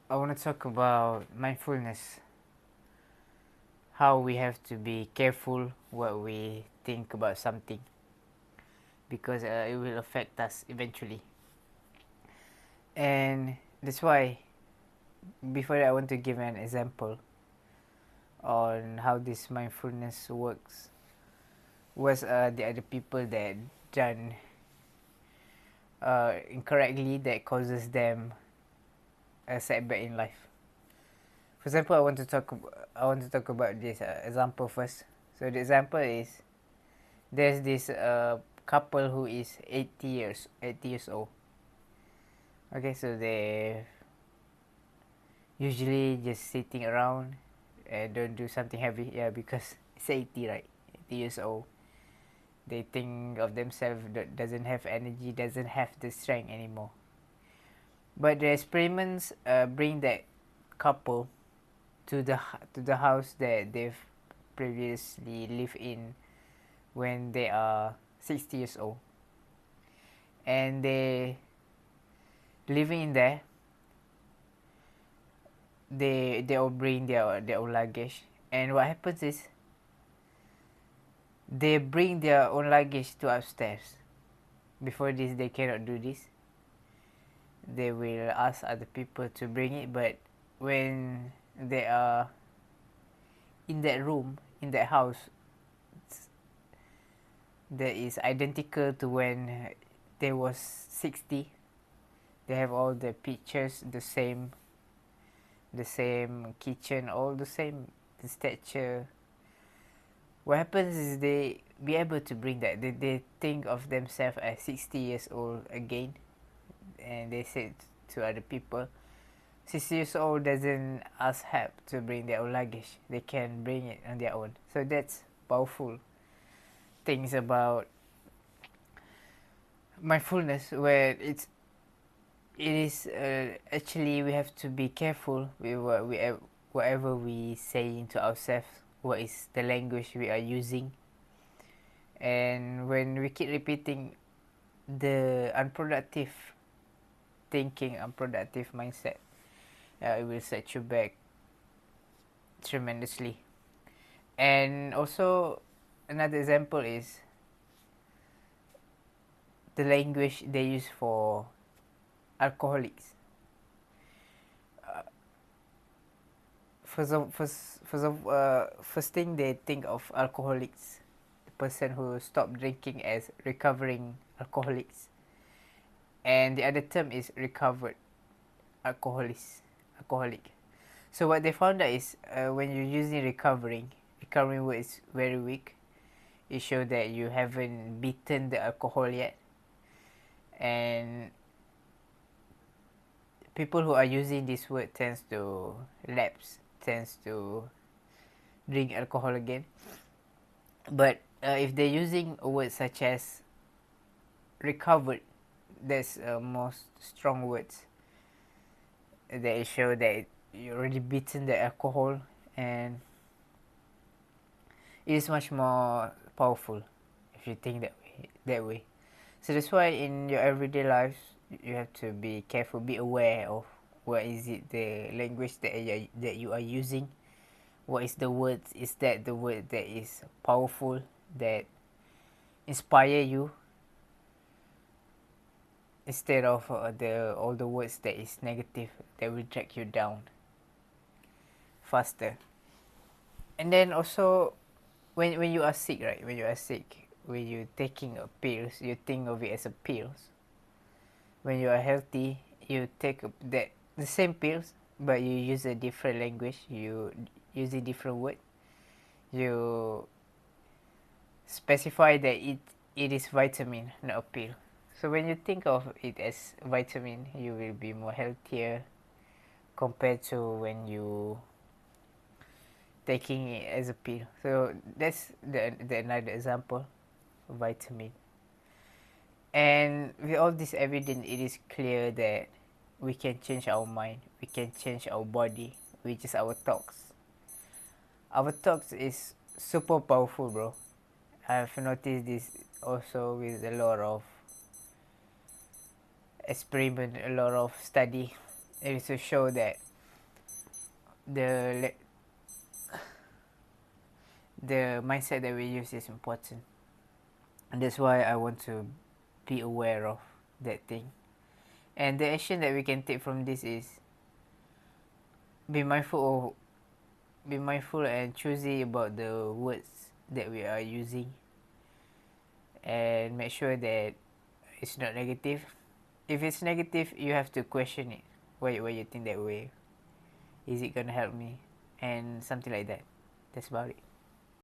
I want to talk about mindfulness. How we have to be careful what we think about something because it will affect us eventually. And that's why, before that, I want to give an example on how this mindfulness works. Was the other people that done incorrectly that causes them a setback in life. For example, I want to talk about this example first. So the example is there's this couple who is 80 years old. Okay, so they usually just sitting around and don't do something heavy. Yeah, because it's 80, right? 80 years old. They think of themselves doesn't have energy, doesn't have the strength anymore. But the experiments bring that couple to the house that they've previously lived in when they are 60 years old, and they living in there. They all bring their own luggage, and what happens is they bring their own luggage to upstairs. Before this, they cannot do this. They will ask other people to bring it, but when they are in that room, in that house, that is identical to when they was 60. They have all the pictures, the same kitchen, all the same, the stature. What happens is they be able to bring that. They think of themselves as 60 years old again, and they said to other people, 60 years old doesn't ask help to bring their own luggage. They can bring it on their own. So that's powerful things about mindfulness, where it is actually we have to be careful with whatever we say into ourselves. What is the language we are using? And when we keep repeating the unproductive thinking, unproductive mindset, it will set you back tremendously. And also, another example is the language they use for alcoholics. First thing they think of alcoholics, the person who stopped drinking, as recovering alcoholics, and the other term is recovered alcoholic. So what they found out is when you're using recovering word is very weak. It shows that you haven't beaten the alcohol yet, and people who are using this word tends to lapse, tends to drink alcohol again. But if they're using words such as recovered, that's most strong words that show that you already beaten the alcohol, and it is much more powerful if you think that way. So that's why in your everyday life you have to be careful, be aware of what is it, the language that you are using. What is the words? Is that the word that is powerful, that inspire you, instead of all the words that is negative, that will drag you down faster. And then also, when you are sick, right? When you are sick, when you're taking a pills, you think of it as a pills. When you are healthy, you take the same pills, but you use a different language. You use a different word. You specify that it is vitamin, not a pill. So when you think of it as vitamin, you will be more healthier compared to when you taking it as a pill. So that's the another example of vitamin. And with all this evidence, it is clear that we can change our mind, we can change our body, which is our thoughts. Our thoughts is super powerful, bro. I've noticed this also with a lot of experiment, a lot of study. It is to show that the the mindset that we use is important, and that's why I want to be aware of that thing. And the action that we can take from this is be mindful and choosy about the words that we are using, and make sure that it's not negative. If it's negative, you have to question it. Why you think that way? Is it gonna help me? And something like that. That's about it.